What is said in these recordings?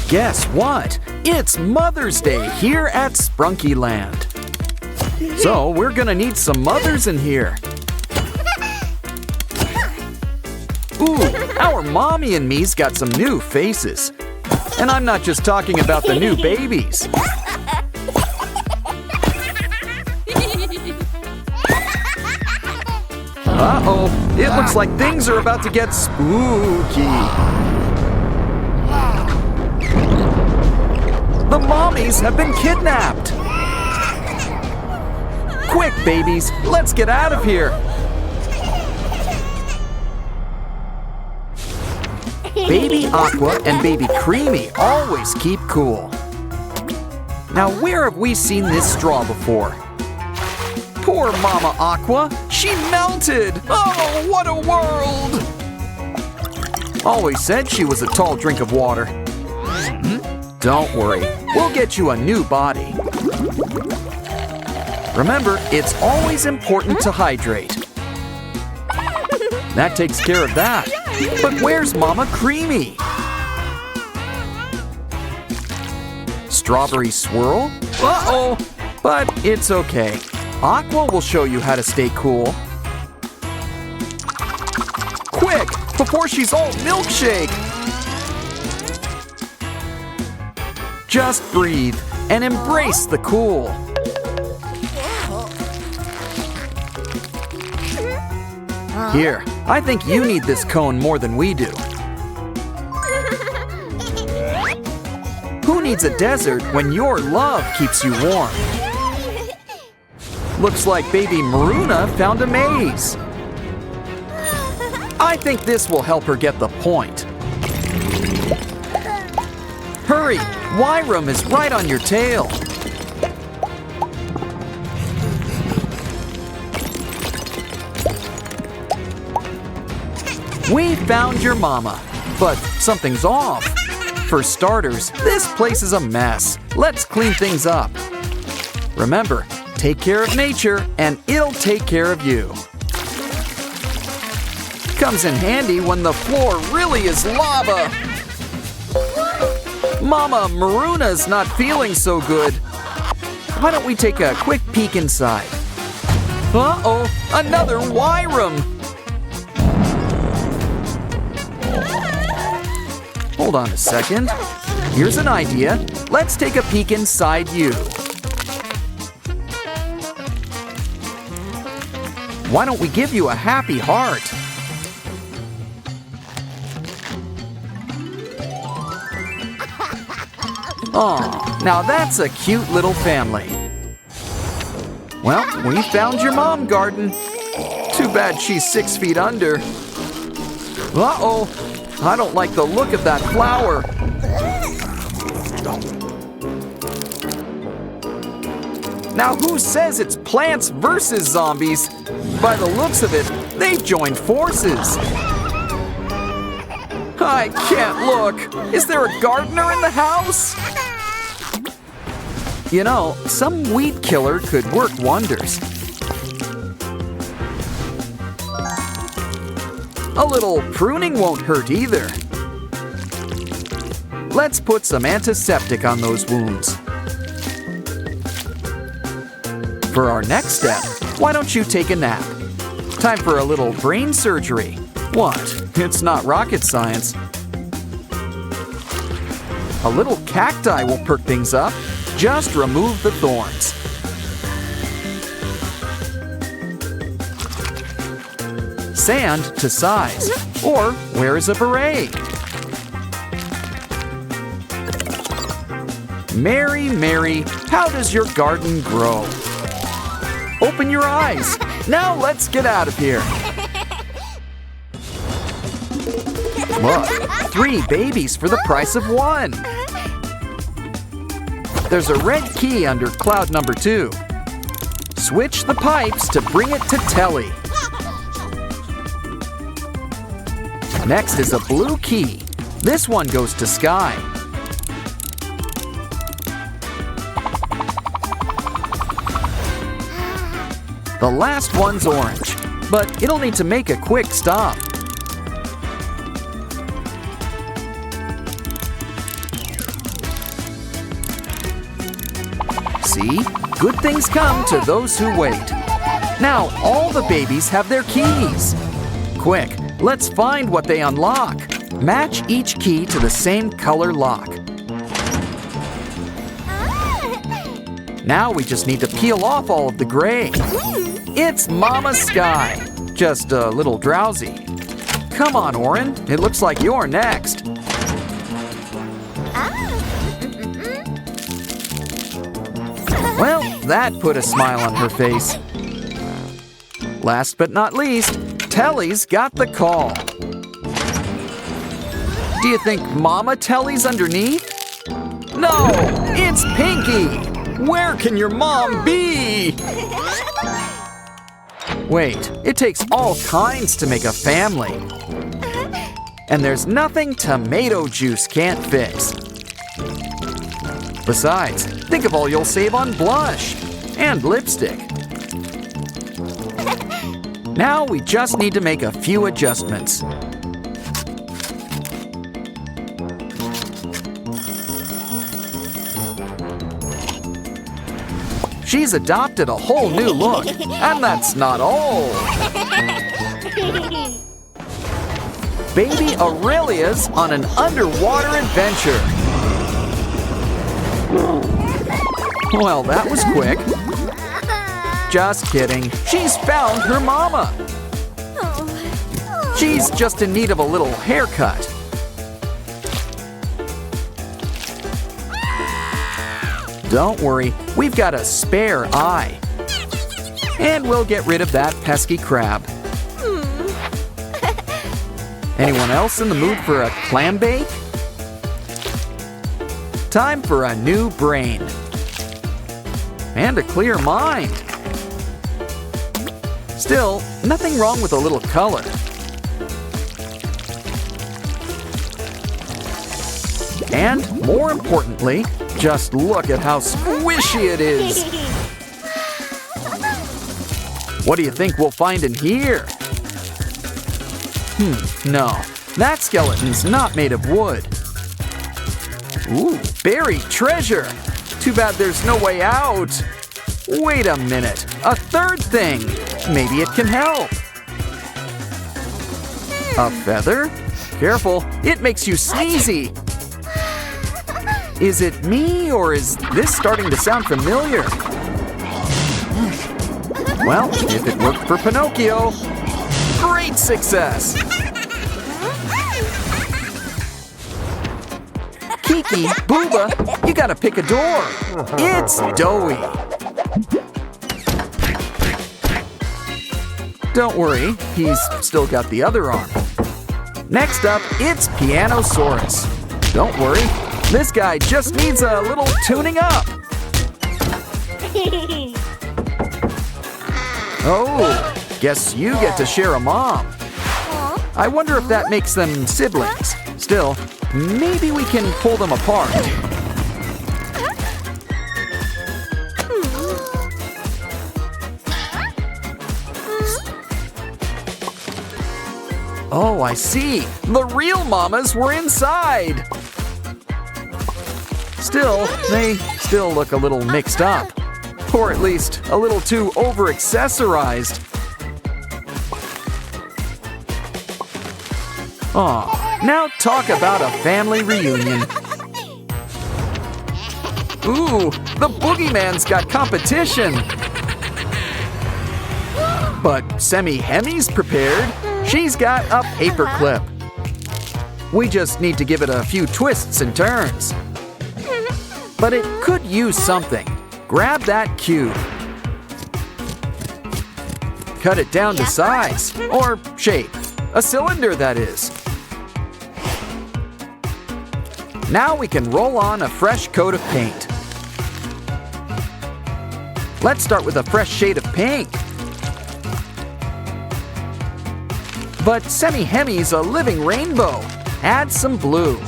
Guess what? It's Mother's Day here at Sprunky Land. So we're gonna need some mothers in here. Ooh, our mommy and me's got some new faces. And I'm not just talking about the new babies. Uh-oh, it looks like things are about to get spooky. The mommies have been kidnapped. Quick, babies, let's get out of here. Baby Aqua and Baby Creamy always keep cool. Now, where have we seen this straw before? Poor Mama Aqua, she melted! Oh, what a world! Always said she was a tall drink of water. Don't worry, we'll get you a new body. Remember, it's always important to hydrate. That takes care of that. But where's Mama Creamy? Strawberry swirl? Uh-oh! But it's okay. Aqua will show you how to stay cool. Quick, before she's all milkshake! Just breathe and embrace the cool. Here, I think you need this cone more than we do. Who needs a desert when your love keeps you warm? Looks like baby Maruna found a maze. I think this will help her get the point. Hurry, Wyram is right on your tail. We found your mama, but something's off. For starters, this place is a mess. Let's clean things up. Remember, take care of nature and it'll take care of you. Comes in handy when the floor really is lava. Mama Maruna's not feeling so good. Why don't we take a quick peek inside? Uh-oh, another Wyram. Hold on a second. Here's an idea. Let's take a peek inside you. Why don't we give you a happy heart? Aw, now that's a cute little family. Well, we found your mom garden. Too bad she's 6 feet under. Uh-oh, I don't like the look of that flower. Now who says it's plants versus zombies? By the looks of it, they've joined forces. I can't look. Is there a gardener in the house? You know, some weed killer could work wonders. A little pruning won't hurt either. Let's put some antiseptic on those wounds. For our next step, why don't you take a nap? Time for a little brain surgery. What? It's not rocket science. A little cacti will perk things up. Just remove the thorns. Sand to size, or where is a beret? Mary, Mary, how does your garden grow? Open your eyes. Now let's get out of here. Look, 3 babies for the price of 1. There's a red key under cloud number 2. Switch the pipes to bring it to Telly. Next is a blue key. This one goes to Sky. The last one's orange, but it'll need to make a quick stop. See? Good things come to those who wait. Now all the babies have their keys. Quick, let's find what they unlock. Match each key to the same color lock. Now we just need to peel off all of the gray. It's Mama Sky, just a little drowsy. Come on, Oren, it looks like you're next. Well, that put a smile on her face. Last but not least, Telly's got the call. Do you think Mama Telly's underneath? No, it's Pinky! Where can your mom be? Wait, it takes all kinds to make a family. And there's nothing tomato juice can't fix. Besides, think of all you'll save on blush and lipstick. Now we just need to make a few adjustments. She's adopted a whole new look, and that's not all. Baby Aurelia's on an underwater adventure. Well, that was quick. Just kidding. She's found her mama. She's just in need of a little haircut. Don't worry, we've got a spare eye. And we'll get rid of that pesky crab. Anyone else in the mood for a clam bake? Time for a new brain. And a clear mind. Still, nothing wrong with a little color. And more importantly, just look at how squishy it is. What do you think we'll find in here? No, that skeleton's not made of wood. Ooh, buried treasure. Too bad there's no way out. Wait a minute, a third thing. Maybe it can help. A feather? Careful, it makes you sneezy. Is it me, or is this starting to sound familiar? Well, if it worked for Pinocchio, great success! Kiki, Booba, you gotta pick a door. It's doughy. Don't worry, he's still got the other arm. Next up, it's Pianosaurus. Don't worry, this guy just needs a little tuning up. Oh, guess you get to share a mom. I wonder if that makes them siblings. Still, maybe we can pull them apart. Oh, I see. The real mamas were inside. Still, they still look a little mixed up. Or at least a little too over-accessorized. Aw, now talk about a family reunion. Ooh, the boogeyman's got competition. But Semi-Hemi's prepared. She's got a paperclip. We just need to give it a few twists and turns. But it could use something. Grab that cube. Cut it down to size, or shape. A cylinder, that is. Now we can roll on a fresh coat of paint. Let's start with a fresh shade of pink. But Semi-Hemi's a living rainbow. Add some blue.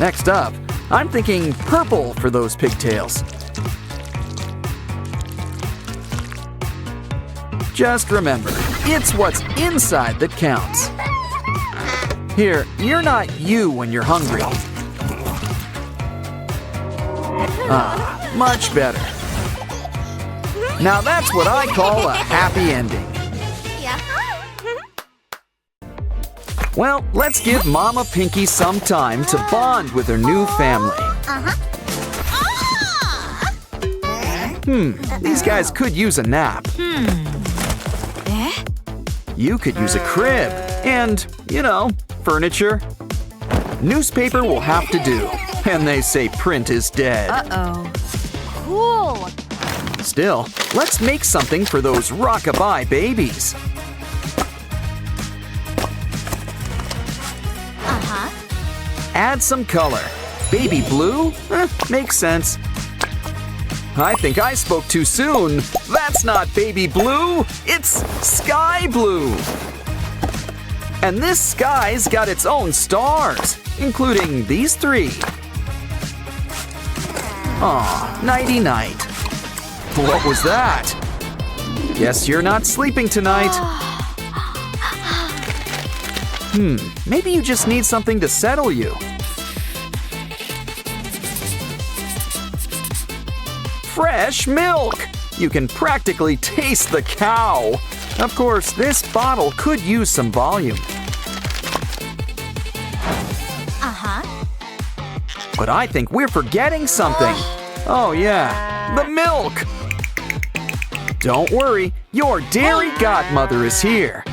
Next up, I'm thinking purple for those pigtails. Just remember, it's what's inside that counts. Here, you're not you when you're hungry. Ah, much better. Now that's what I call a happy ending. Well, let's give Mama Pinky some time to bond with her new family. These guys could use a nap. You could use a crib and, furniture. Newspaper will have to do. And they say print is dead. Cool. Still, let's make something for those rockabye babies. Add some color. Baby blue? Makes sense. I think I spoke too soon. That's not baby blue, it's sky blue. And this sky's got its own stars, including these 3. Aw, nighty-night. What was that? Guess you're not sleeping tonight. Maybe you just need something to settle you. Fresh milk! You can practically taste the cow. Of course, this bottle could use some volume. But I think we're forgetting something. Oh yeah, the milk! Don't worry, your dairy godmother is here.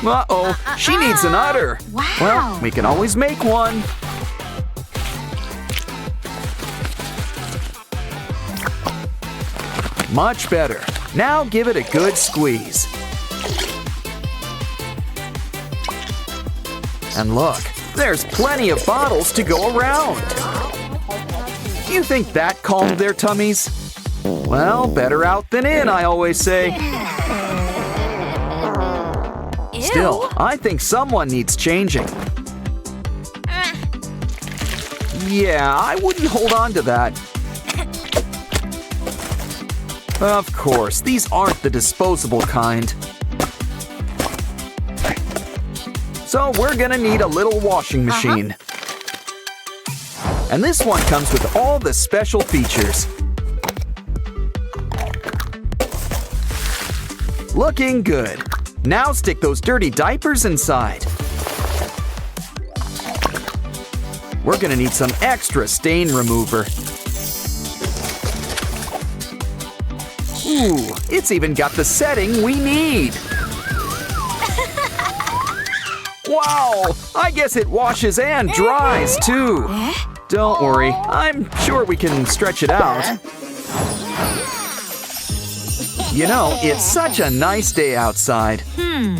Uh-oh, she needs an udder. Wow. Well, we can always make one. Much better. Now give it a good squeeze. And look, there's plenty of bottles to go around. You think that calmed their tummies? Well, better out than in, I always say. Still, I think someone needs changing. Yeah, I wouldn't hold on to that. Of course, these aren't the disposable kind. So we're gonna need a little washing machine. And this one comes with all the special features. Looking good. Now stick those dirty diapers inside. We're gonna need some extra stain remover. Ooh, it's even got the setting we need. Wow, I guess it washes and dries too. Don't worry, I'm sure we can stretch it out. You know, it's such a nice day outside.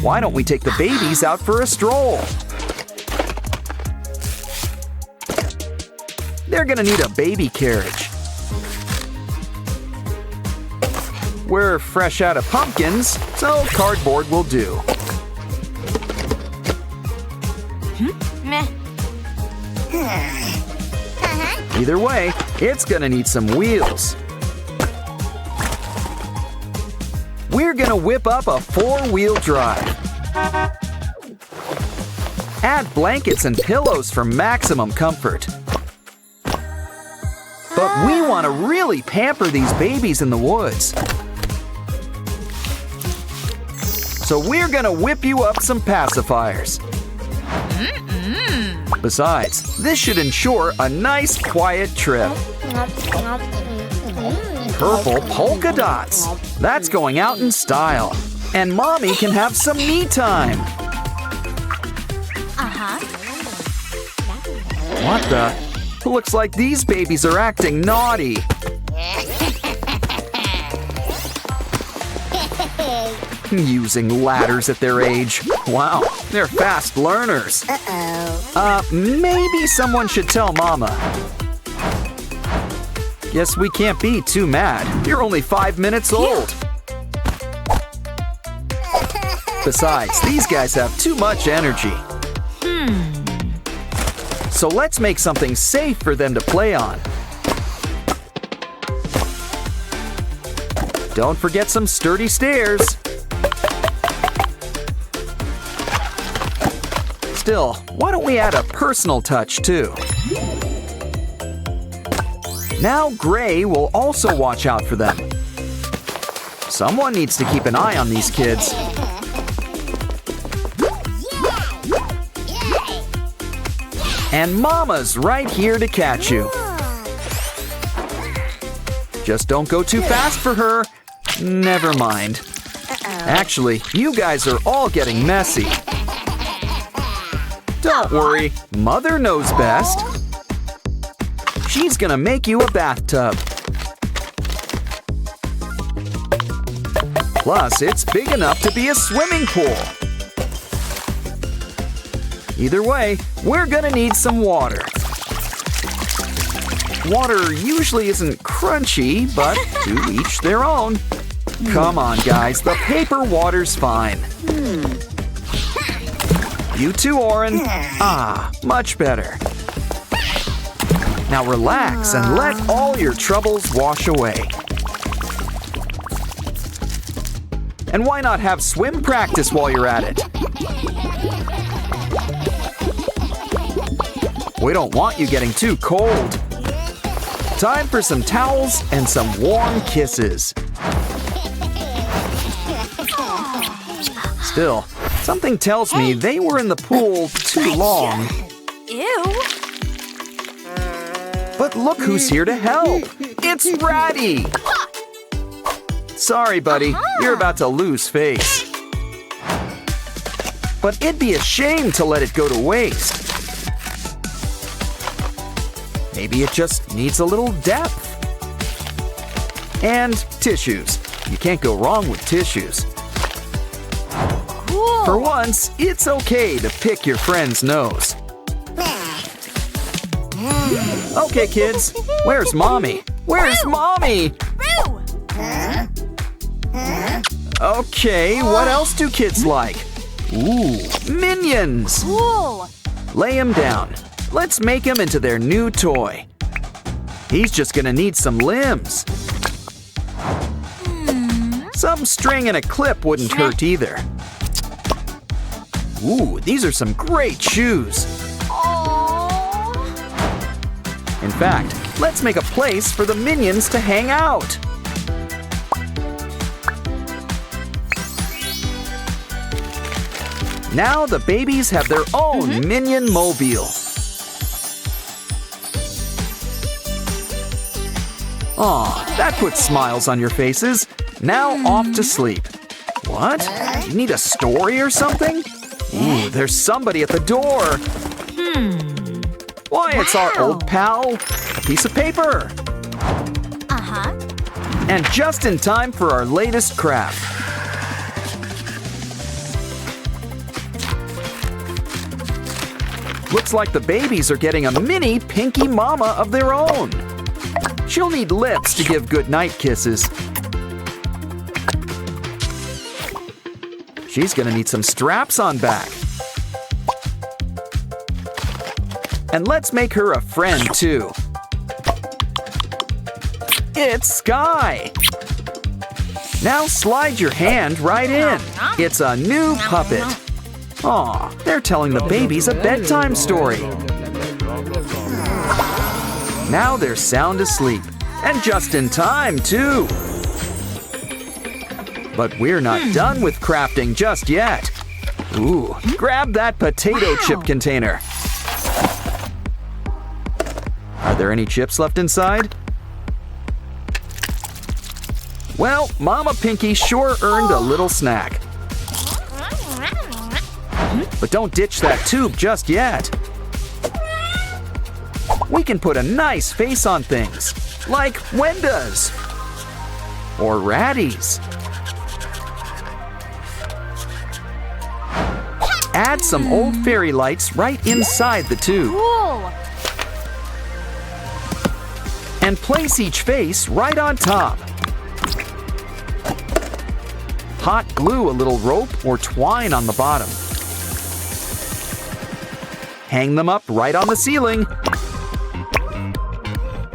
Why don't we take the babies out for a stroll? They're gonna need a baby carriage. We're fresh out of pumpkins, so cardboard will do. Either way, it's gonna need some wheels. We're gonna whip up a 4-wheel drive. Add blankets and pillows for maximum comfort. But we want to really pamper these babies in the woods. So we're gonna whip you up some pacifiers. Besides, this should ensure a nice, quiet trip. Purple polka dots. That's going out in style. And Mommy can have some me time. What the? Looks like these babies are acting naughty. Using ladders at their age. Wow, they're fast learners. Maybe someone should tell Mama. Guess we can't be too mad. You're only 5 minutes old. Besides, these guys have too much energy. So let's make something safe for them to play on. Don't forget some sturdy stairs. Still, why don't we add a personal touch too? Now Gray will also watch out for them. Someone needs to keep an eye on these kids. And Mama's right here to catch you. Just don't go too fast for her. Never mind. Actually, you guys are all getting messy. Don't worry, Mother knows best. She's gonna make you a bathtub. Plus, it's big enough to be a swimming pool. Either way, we're gonna need some water. Water usually isn't crunchy, but to each their own. Come on, guys, the paper water's fine. You too, Oren. Ah, much better. Now relax and let all your troubles wash away. And why not have swim practice while you're at it? We don't want you getting too cold. Time for some towels and some warm kisses. Still, something tells me they were in the pool too long. Ew. But look who's here to help. It's Ratty. Sorry, buddy. You're about to lose face. But it'd be a shame to let it go to waste. Maybe it just needs a little depth. And tissues. You can't go wrong with tissues. Cool. For once, it's okay to pick your friend's nose. Okay, kids, where's Mommy? Where's Mommy? Boo. Okay, what else do kids like? Ooh, Minions! Cool. Lay him down. Let's make him into their new toy. He's just gonna need some limbs. Some string and a clip wouldn't hurt either. Ooh, these are some great shoes. In fact, let's make a place for the Minions to hang out. Now the babies have their own Minion mobile. Aw, that puts smiles on your faces. Now off to sleep. What? You need a story or something? Ooh, there's somebody at the door. Why, it's our old pal. A piece of paper. And just in time for our latest craft. Looks like the babies are getting a mini Pinky Mama of their own. She'll need lips to give goodnight kisses. She's gonna need some straps on back. And let's make her a friend too. It's Sky. Now slide your hand right in. It's a new puppet. Aw, they're telling the babies a bedtime story. Now they're sound asleep, and just in time, too. But we're not done with crafting just yet. Ooh, grab that potato chip container. Are there any chips left inside? Well, Mama Pinky sure earned a little snack. But don't ditch that tube just yet. We can put a nice face on things, like Wenda's or Ratty's. Add some old fairy lights right inside the tube. Cool. And place each face right on top. Hot glue a little rope or twine on the bottom. Hang them up right on the ceiling.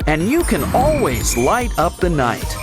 And you can always light up the night.